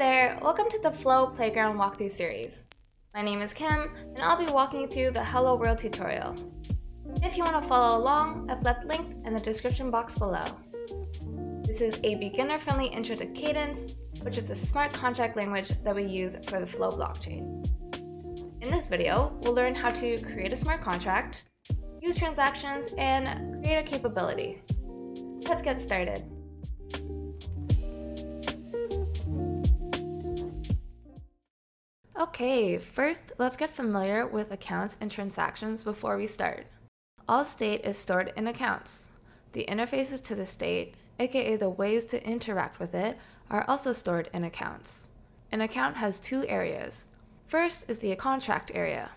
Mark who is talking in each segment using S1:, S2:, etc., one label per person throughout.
S1: there, welcome to the Flow Playground walkthrough series. My name is Kim, and I'll be walking you through the Hello World tutorial. If you want to follow along, I've left links in the description box below. This is a beginner-friendly intro to Cadence, which is the smart contract language that we use for the Flow blockchain. In this video, we'll learn how to create a smart contract, use transactions, and create a capability. Let's get started. Okay, first let's get familiar with accounts and transactions before we start. All state is stored in accounts. The interfaces to the state, aka the ways to interact with it, are also stored in accounts. An account has two areas. First is the contract area.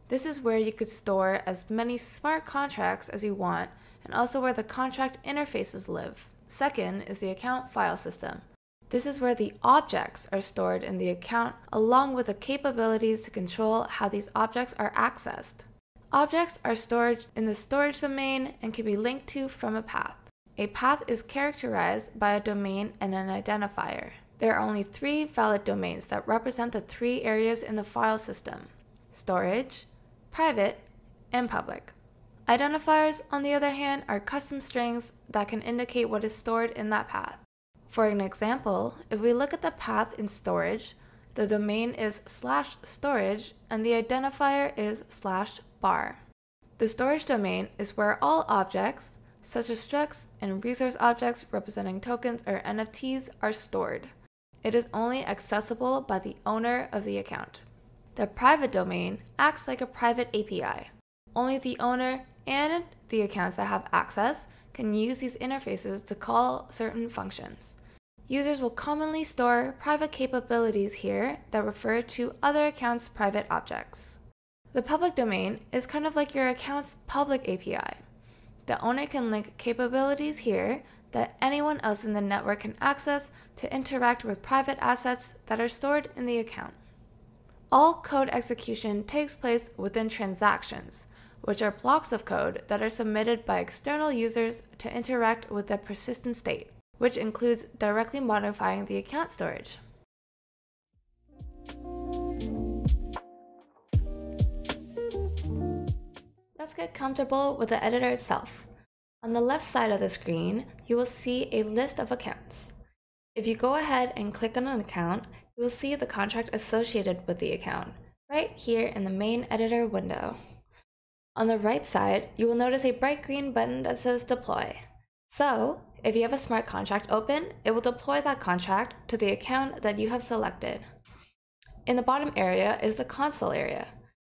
S1: This is where you could store as many smart contracts as you want, and also where the contract interfaces live. Second is the account file system. This is where the objects are stored in the account, along with the capabilities to control how these objects are accessed. Objects are stored in the storage domain and can be linked to from a path. A path is characterized by a domain and an identifier. There are only three valid domains that represent the three areas in the file system: storage, private, and public. Identifiers, on the other hand, are custom strings that can indicate what is stored in that path. For an example, if we look at the path in storage, the domain is /storage and the identifier is /bar. The storage domain is where all objects, such as structs and resource objects representing tokens or NFTs, are stored. It is only accessible by the owner of the account. The private domain acts like a private API. Only the owner and the accounts that have access can use these interfaces to call certain functions. Users will commonly store private capabilities here that refer to other accounts' private objects. The public domain is kind of like your account's public API. The owner can link capabilities here that anyone else in the network can access to interact with private assets that are stored in the account. All code execution takes place within transactions, which are blocks of code that are submitted by external users to interact with the persistent state, which includes directly modifying the account storage. Let's get comfortable with the editor itself. On the left side of the screen, you will see a list of accounts. If you go ahead and click on an account, you will see the contract associated with the account, right here in the main editor window. On the right side, you will notice a bright green button that says Deploy. So, if you have a smart contract open, it will deploy that contract to the account that you have selected. In the bottom area is the console area.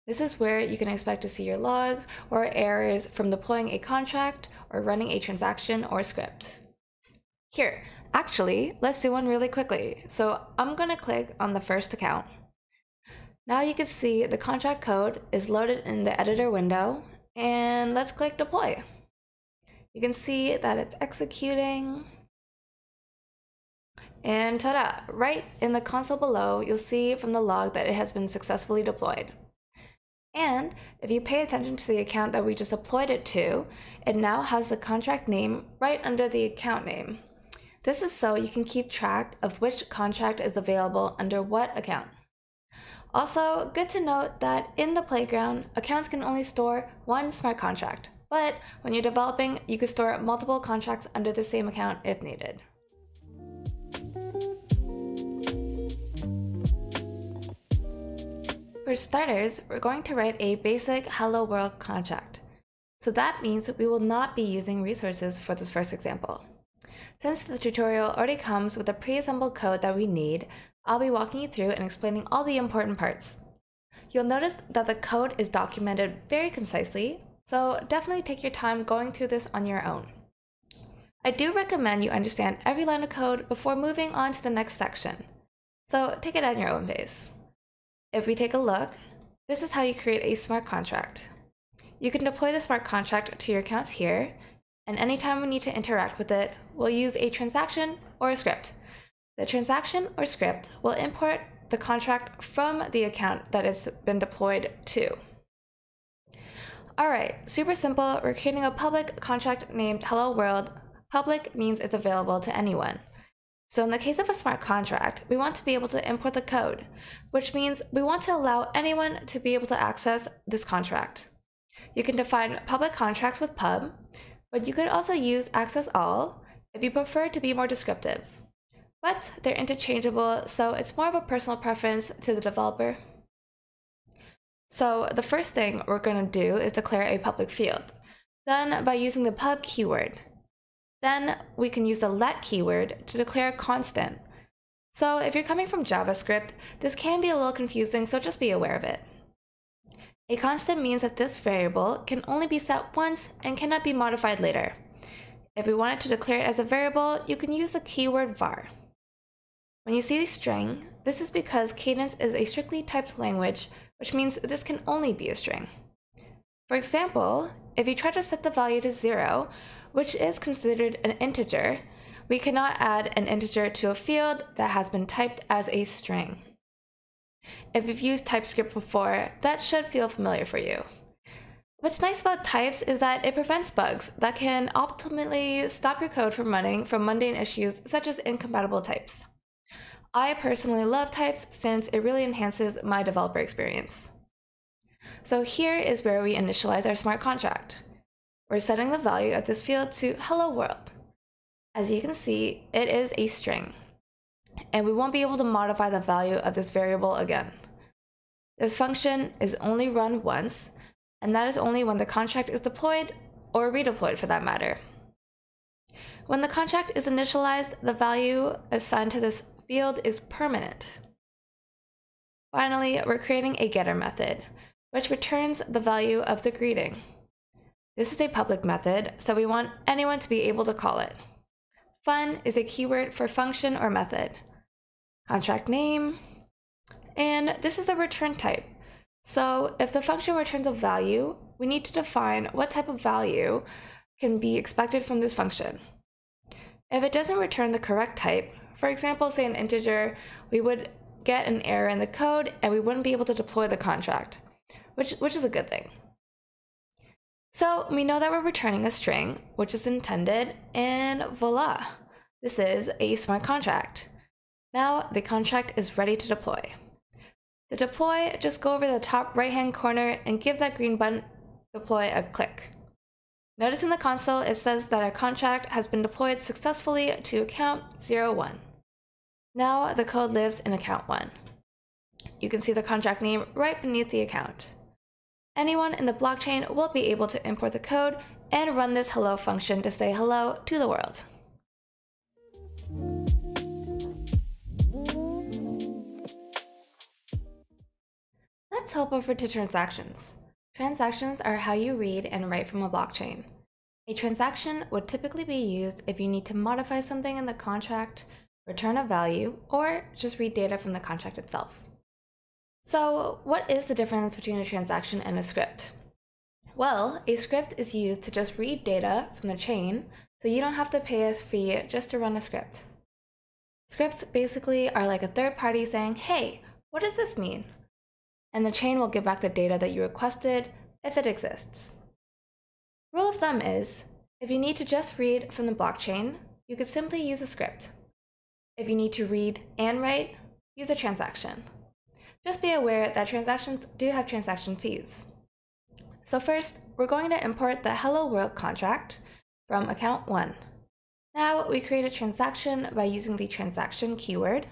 S1: This is where you can expect to see your logs or errors from deploying a contract or running a transaction or script. Here, actually, let's do one really quickly. So I'm going to click on the first account. Now you can see the contract code is loaded in the editor window, and let's click Deploy. You can see that it's executing, and ta-da! Right in the console below, you'll see from the log that it has been successfully deployed. And if you pay attention to the account that we just deployed it to, it now has the contract name right under the account name. This is so you can keep track of which contract is available under what account. Also, good to note that in the playground, accounts can only store one smart contract, but when you're developing, you can store multiple contracts under the same account if needed. For starters, we're going to write a basic Hello World contract. So that means we will not be using resources for this first example. Since the tutorial already comes with the pre-assembled code that we need, I'll be walking you through and explaining all the important parts. You'll notice that the code is documented very concisely, so definitely take your time going through this on your own. I do recommend you understand every line of code before moving on to the next section, so take it at your own pace. If we take a look, this is how you create a smart contract. You can deploy the smart contract to your accounts here, and anytime we need to interact with it, we'll use a transaction or a script. The transaction or script will import the contract from the account that it's been deployed to. Alright, super simple. We're creating a public contract named Hello World. Public means it's available to anyone. So in the case of a smart contract, we want to be able to import the code, which means we want to allow anyone to be able to access this contract. You can define public contracts with pub, but you could also use access all if you prefer to be more descriptive. But they're interchangeable, so it's more of a personal preference to the developer. So the first thing we're going to do is declare a public field, done by using the pub keyword. Then we can use the let keyword to declare a constant. So if you're coming from JavaScript, this can be a little confusing, so just be aware of it. A constant means that this variable can only be set once and cannot be modified later. If we wanted to declare it as a variable, you can use the keyword var. When you see the string, this is because Cadence is a strictly typed language, which means this can only be a string. For example, if you try to set the value to 0, which is considered an integer, we cannot add an integer to a field that has been typed as a string. If you've used TypeScript before, that should feel familiar for you. What's nice about types is that it prevents bugs that can ultimately stop your code from running from mundane issues such as incompatible types. I personally love types since it really enhances my developer experience. So here is where we initialize our smart contract. We're setting the value of this field to hello world. As you can see, it is a string, and we won't be able to modify the value of this variable again. This function is only run once, and that is only when the contract is deployed or redeployed for that matter. When the contract is initialized, the value assigned to this field is permanent. Finally, we're creating a getter method, which returns the value of the greeting. This is a public method, so we want anyone to be able to call it. Fun is a keyword for function or method. Contract name, and this is the return type. So if the function returns a value, we need to define what type of value can be expected from this function. If it doesn't return the correct type, for example, say an integer, we would get an error in the code and we wouldn't be able to deploy the contract, which is a good thing. So we know that we're returning a string, which is intended, and voila, this is a smart contract. Now the contract is ready to deploy. To deploy, just go over the top right-hand corner and give that green button deploy a click. Notice in the console it says that our contract has been deployed successfully to account 01. Now the code lives in account 1. You can see the contract name right beneath the account. Anyone in the blockchain will be able to import the code and run this hello function to say hello to the world. Let's hop over to transactions. Transactions are how you read and write from a blockchain. A transaction would typically be used if you need to modify something in the contract, return a value, or just read data from the contract itself. So what is the difference between a transaction and a script? Well, a script is used to just read data from the chain, so you don't have to pay a fee just to run a script. Scripts basically are like a third party saying, hey, what does this mean? And the chain will give back the data that you requested if it exists. Rule of thumb is, if you need to just read from the blockchain, you could simply use a script. If you need to read and write, use a transaction. Just be aware that transactions do have transaction fees. So first, we're going to import the Hello World contract from account 1. Now we create a transaction by using the transaction keyword.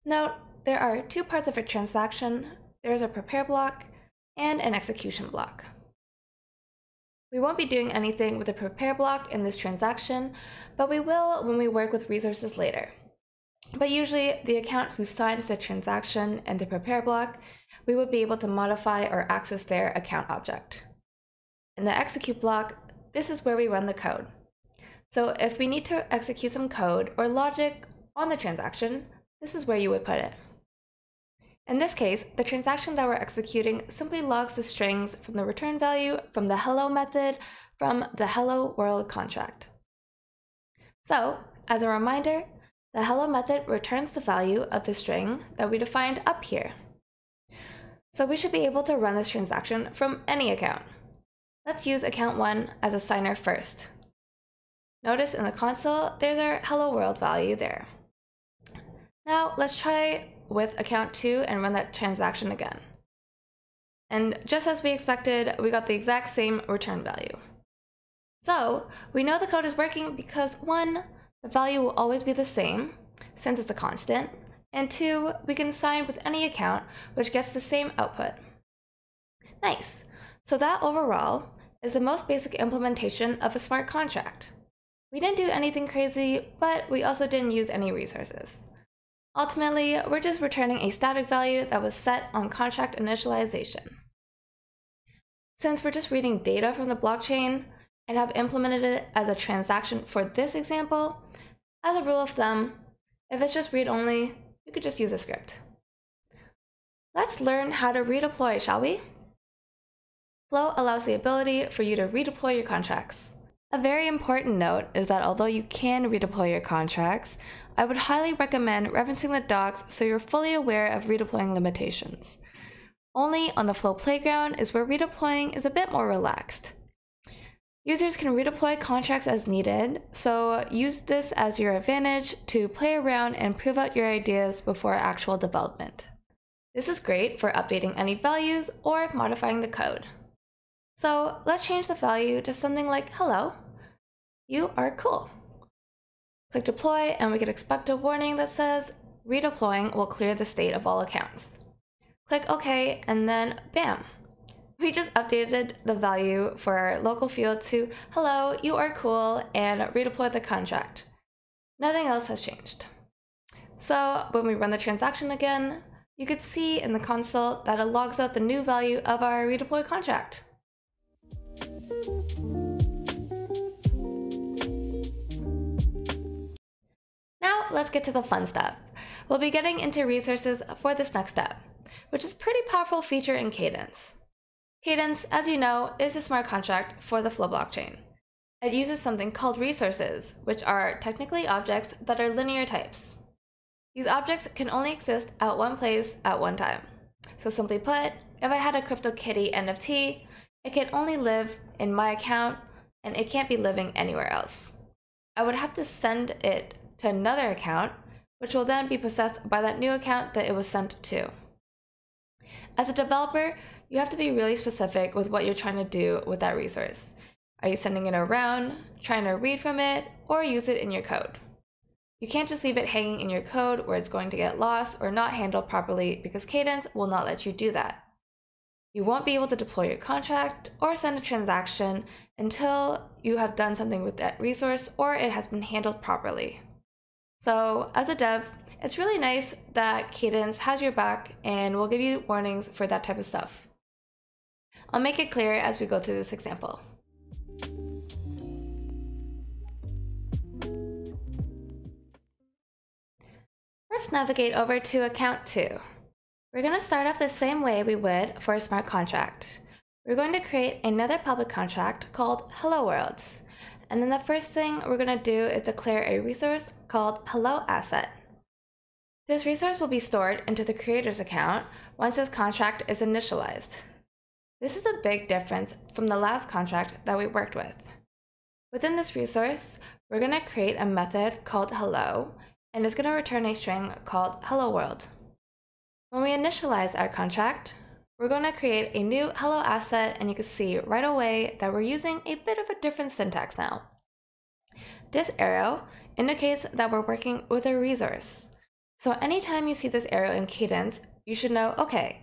S1: Note, there are two parts of a transaction. There's a prepare block and an execution block. We won't be doing anything with the prepare block in this transaction, but we will when we work with resources later. But usually the account who signs the transaction and the prepare block, we would be able to modify or access their account object. In the execute block, this is where we run the code. So if we need to execute some code or logic on the transaction, this is where you would put it. In this case, the transaction that we're executing simply logs the strings from the return value from the hello method from the hello world contract. So, as a reminder, the hello method returns the value of the string that we defined up here. So we should be able to run this transaction from any account. Let's use account 1 as a signer first. Notice in the console, there's our hello world value there. Now let's try with account 2 and run that transaction again. And just as we expected, we got the exact same return value. So we know the code is working because 1, the value will always be the same since it's a constant, and 2, we can sign with any account which gets the same output. Nice! So that overall is the most basic implementation of a smart contract. We didn't do anything crazy, but we also didn't use any resources. Ultimately, we're just returning a static value that was set on contract initialization. Since we're just reading data from the blockchain and have implemented it as a transaction for this example, as a rule of thumb, if it's just read-only, you could just use a script. Let's learn how to redeploy, shall we? Flow allows the ability for you to redeploy your contracts. A very important note is that although you can redeploy your contracts, I would highly recommend referencing the docs so you're fully aware of redeploying limitations. Only on the Flow playground is where redeploying is a bit more relaxed. Users can redeploy contracts as needed, so use this as your advantage to play around and prove out your ideas before actual development. This is great for updating any values or modifying the code. So let's change the value to something like hello. You are cool. Click deploy and we can expect a warning that says redeploying will clear the state of all accounts. Click OK and then bam! We just updated the value for our local field to hello, you are cool, and redeployed the contract. Nothing else has changed. So when we run the transaction again, you could see in the console that it logs out the new value of our redeployed contract. Now let's get to the fun stuff. We'll be getting into resources for this next step, which is a pretty powerful feature in Cadence. Cadence, as you know, is a smart contract for the Flow blockchain. It uses something called resources, which are technically objects that are linear types. These objects can only exist at one place at one time. So simply put, if I had a CryptoKitty NFT, it can only live in my account and it can't be living anywhere else. I would have to send it to another account, which will then be possessed by that new account that it was sent to. As a developer, you have to be really specific with what you're trying to do with that resource. Are you sending it around, trying to read from it, or use it in your code? You can't just leave it hanging in your code where it's going to get lost or not handled properly because Cadence will not let you do that. You won't be able to deploy your contract or send a transaction until you have done something with that resource or it has been handled properly. So as a dev, it's really nice that Cadence has your back and will give you warnings for that type of stuff. I'll make it clear as we go through this example. Let's navigate over to account 2. We're going to start off the same way we would for a smart contract. We're going to create another public contract called Hello World. And then the first thing we're going to do is declare a resource called Hello Asset. This resource will be stored into the creator's account once this contract is initialized. This is a big difference from the last contract that we worked with. Within this resource, we're going to create a method called hello, and it's going to return a string called hello world. When we initialize our contract, we're going to create a new hello asset, and you can see right away that we're using a bit of a different syntax now. This arrow indicates that we're working with a resource. So anytime you see this arrow in Cadence, you should know, okay,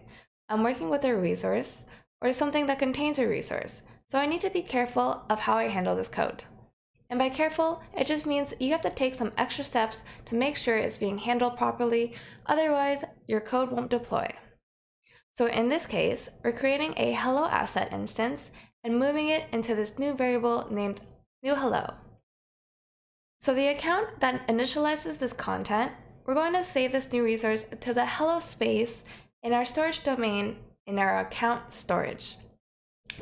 S1: I'm working with a resource or something that contains a resource, so I need to be careful of how I handle this code. And by careful, it just means you have to take some extra steps to make sure it's being handled properly, otherwise your code won't deploy. So in this case, we're creating a hello asset instance and moving it into this new variable named new hello. So the account that initializes this content, we're going to save this new resource to the hello space in our storage domain in our account storage.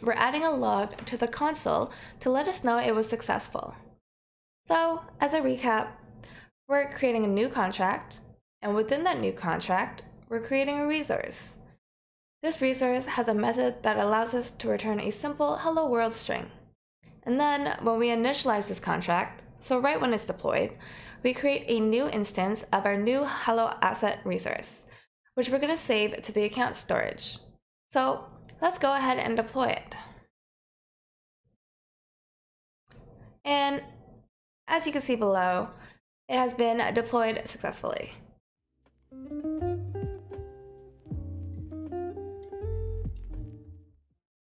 S1: We're adding a log to the console to let us know it was successful. So as a recap, we're creating a new contract, and within that new contract, we're creating a resource. This resource has a method that allows us to return a simple hello world string. And then when we initialize this contract, So right when it's deployed, we create a new instance of our new hello asset resource, which we're going to save to the account storage. So let's go ahead and deploy it. And as you can see below, it has been deployed successfully.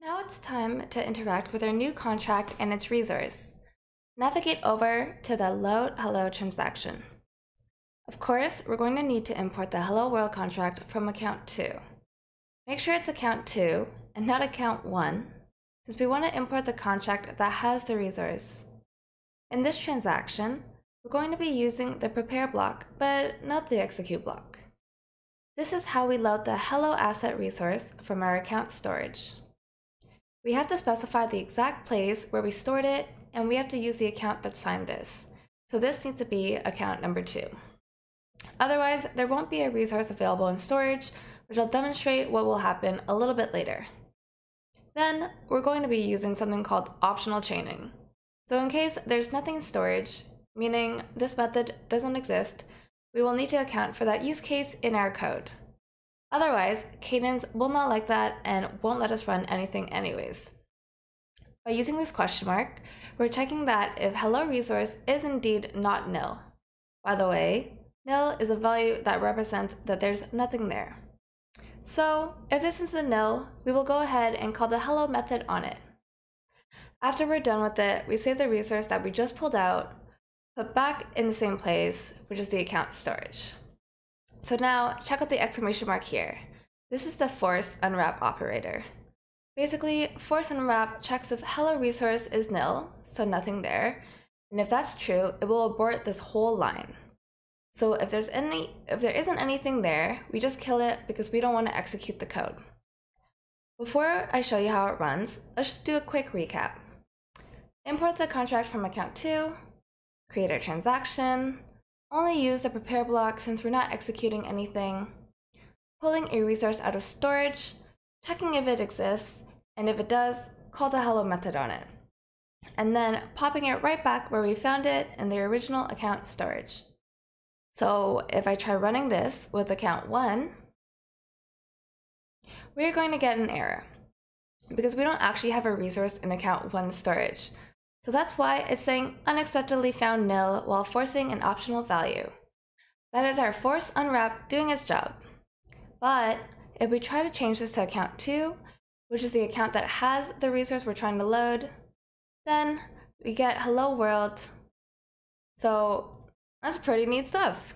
S1: Now it's time to interact with our new contract and its resource. Navigate over to the load hello transaction. Of course, we're going to need to import the hello world contract from account 2. Make sure it's account 2 and not account 1, since we want to import the contract that has the resource. In this transaction, we're going to be using the prepare block, but not the execute block. This is how we load the hello asset resource from our account storage. We have to specify the exact place where we stored it, and we have to use the account that signed this. So this needs to be account number 2. Otherwise, there won't be a resource available in storage, which I'll demonstrate what will happen a little bit later. Then, we're going to be using something called optional chaining. So in case there's nothing in storage, meaning this method doesn't exist, we will need to account for that use case in our code. Otherwise, Cadence will not like that and won't let us run anything anyways. By using this question mark, we're checking that if hello resource is indeed not nil. By the way, nil is a value that represents that there's nothing there. So if this is a nil, we will go ahead and call the hello method on it. After we're done with it, we save the resource that we just pulled out, put back in the same place, which is the account storage. So now check out the exclamation mark here. This is the force unwrap operator. Basically, force unwrap checks if hello resource is nil, so nothing there, and if that's true, it will abort this whole line. So if there isn't anything there, we just kill it because we don't want to execute the code. Before I show you how it runs, let's just do a quick recap. Import the contract from account 2, create a transaction, only use the prepare block since we're not executing anything, pulling a resource out of storage, checking if it exists, and if it does, call the hello method on it, and then popping it right back where we found it in the original account storage. So if I try running this with account 1, we're going to get an error because we don't actually have a resource in account 1 storage. So that's why it's saying unexpectedly found nil while forcing an optional value. That is our force unwrap doing its job. But if we try to change this to account 2, which is the account that has the resource we're trying to load, then we get hello world. So that's pretty neat stuff.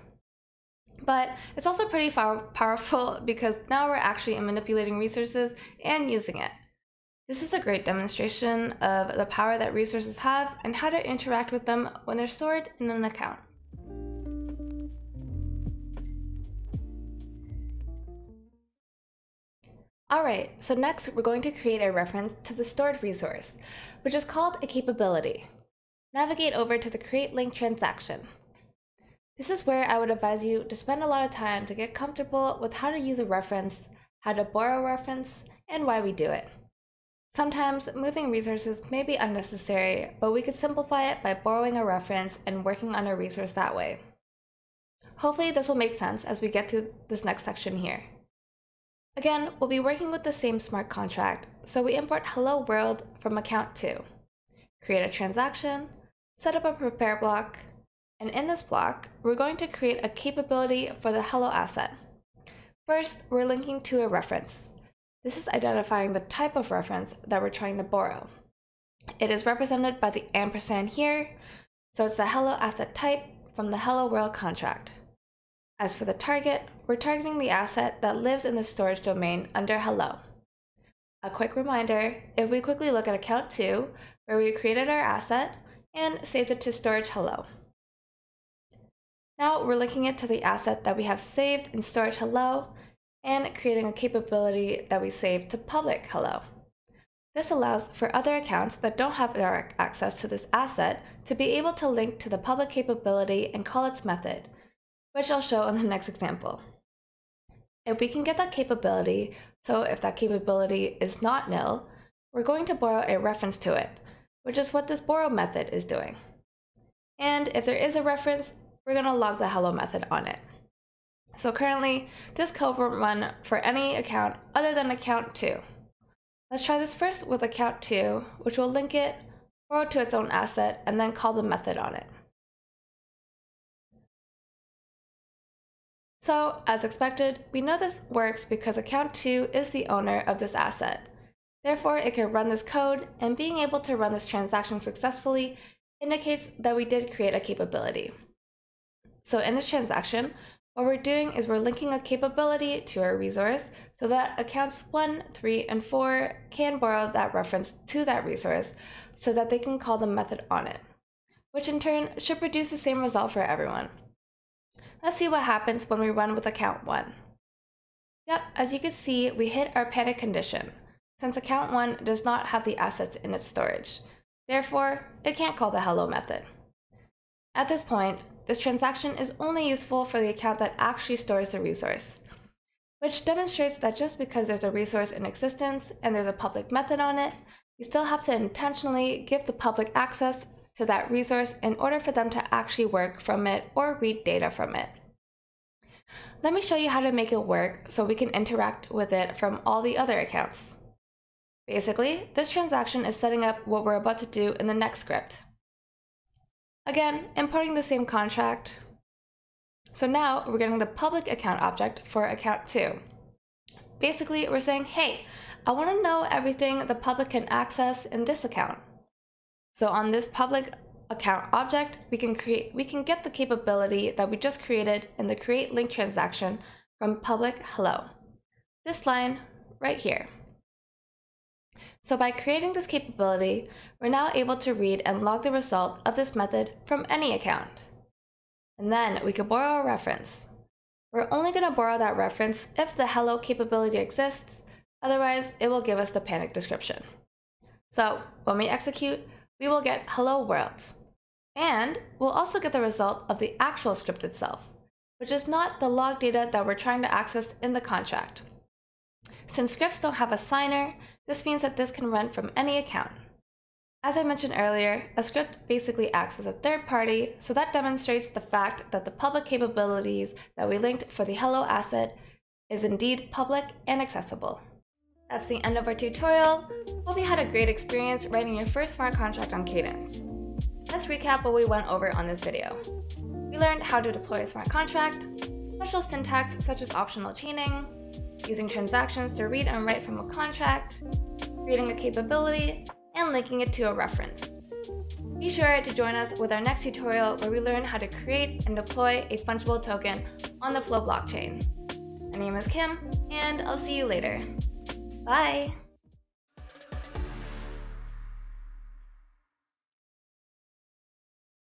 S1: But it's also pretty powerful because now we're actually manipulating resources and using it. This is a great demonstration of the power that resources have and how to interact with them when they're stored in an account. Alright, so next we're going to create a reference to the stored resource, which is called a capability. Navigate over to the create link transaction. This is where I would advise you to spend a lot of time to get comfortable with how to use a reference, how to borrow a reference, and why we do it. Sometimes moving resources may be unnecessary, but we could simplify it by borrowing a reference and working on a resource that way. Hopefully this will make sense as we get through this next section here. Again, we'll be working with the same smart contract, so we import hello world from account 2, create a transaction, set up a prepare block, and in this block, we're going to create a capability for the hello asset. First, we're linking to a reference. This is identifying the type of reference that we're trying to borrow. It is represented by the ampersand here, so it's the hello asset type from the hello world contract. As for the target, we're targeting the asset that lives in the storage domain under hello. A quick reminder, if we quickly look at account 2, where we created our asset and saved it to storage hello. Now we're linking it to the asset that we have saved in storage hello and creating a capability that we save to public hello. This allows for other accounts that don't have direct access to this asset to be able to link to the public capability and call its method, which I'll show in the next example. If we can get that capability, so if that capability is not nil, we're going to borrow a reference to it, which is what this borrow method is doing. And if there is a reference, we're going to log the hello method on it. So currently, this code will run for any account other than account 2. Let's try this first with account 2, which will link it, borrow to its own asset, and then call the method on it. So, as expected, we know this works because account 2 is the owner of this asset. Therefore, it can run this code, and being able to run this transaction successfully indicates that we did create a capability. So in this transaction, what we're doing is we're linking a capability to our resource so that accounts 1, 3, and 4 can borrow that reference to that resource so that they can call the method on it, which in turn should produce the same result for everyone. Let's see what happens when we run with account 1. Yep, as you can see, we hit our panic condition, since account 1 does not have the assets in its storage. Therefore, it can't call the hello method. At this point, this transaction is only useful for the account that actually stores the resource, which demonstrates that just because there's a resource in existence and there's a public method on it, you still have to intentionally give the public access to that resource in order for them to actually work from it or read data from it. Let me show you how to make it work so we can interact with it from all the other accounts. Basically, this transaction is setting up what we're about to do in the next script. Again, importing the same contract. So now we're getting the public account object for account 2. Basically, we're saying, hey, I want to know everything the public can access in this account. So on this public account object, we can get the capability that we just created in the create link transaction from public hello. This line right here. So by creating this capability, we're now able to read and log the result of this method from any account. And then we can borrow a reference. We're only going to borrow that reference if the hello capability exists, otherwise it will give us the panic description. So when we execute, we will get hello world. And we'll also get the result of the actual script itself, which is not the log data that we're trying to access in the contract. Since scripts don't have a signer, this means that this can run from any account. As I mentioned earlier, a script basically acts as a third party, so that demonstrates the fact that the public capabilities that we linked for the hello asset is indeed public and accessible. That's the end of our tutorial. Hope you had a great experience writing your first smart contract on Cadence. Let's recap what we went over on this video. We learned how to deploy a smart contract, special syntax such as optional chaining, using transactions to read and write from a contract, creating a capability, and linking it to a reference. Be sure to join us with our next tutorial where we learn how to create and deploy a fungible token on the Flow blockchain. My name is Kim, and I'll see you later. Bye!